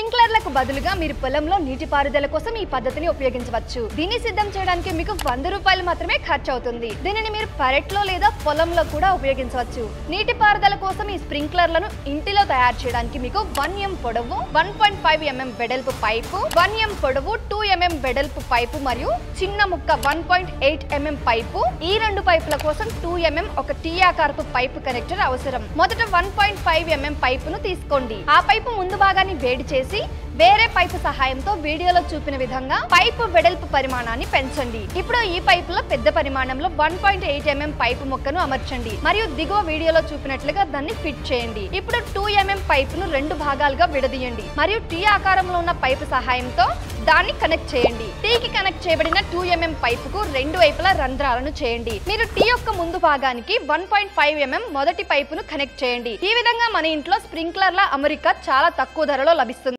స్ప్రింక్లర్లకు బదులుగా మీరు పొలంలో నీటిపారుదల కోసం ఈ పద్ధతిని ఉపయోగించవచ్చు. దీన్ని సిద్ధం చేయడానికి మీకు 100 రూపాయలు మాత్రమే ఖర్చు అవుతుంది. దీనిని మీరు పెరట్లో లేదా పొలంలో కూడా ఉపయోగించవచ్చు. నీటిపారుదల కోసం ఈ స్ప్రింక్లర్లను ఇంటిలో తయారు చేయడానికి మీకు 1 m పొడవు, 1.5 mm వెడల్పు పైపు, 1 m పొడవు, 2 mm వెడల్పు పైపు మరియు చిన్న ముక్క 1.8 mm పైపు. ఈ రెండు పైపుల కోసం 2 mm ఒక టీ ఆకారపు పైపు కనెక్టర్ అవసరం. మొదట 1.5 mm పైపును తీసుకోండి. ఆ పైపు ముందు భాగాన్ని వేడి చేసి వేరే పైపు సహాయంతో వీడియోలో చూపిన విధంగా పైపు వెడల్పు పరిమాణాన్ని పెంచండి. ఇప్పుడు ఈ పైపులో పెద్ద పరిమాణంలో 1.8 mm పైపు ముక్కను అమర్చండి మరియు దిగువ వీడియోలో చూపినట్లుగా దాన్ని ఫిట్ చేయండి. ఇప్పుడు 2 mm పైపును 2 భాగాలుగా విడదీయండి మరియు టీ ఆకారంలో ఉన్న పైపు సహాయంతో దాన్ని కనెక్ట్ చేయండి. టీకి కనెక్ట్ చేయబడిన 2 mm పైపుకు రెండు వైపులా రంధ్రాలను చేయండి. మీరు టీ యొక్క ముందు భాగానికి 1.5 mm మొదటి పైపును కనెక్ట్ చేయండి. ఈ విధంగా మన ఇంట్లో స్ప్రింక్లర్ల అమరిక చాలా తక్కువ ధరలో లభిస్తుంది.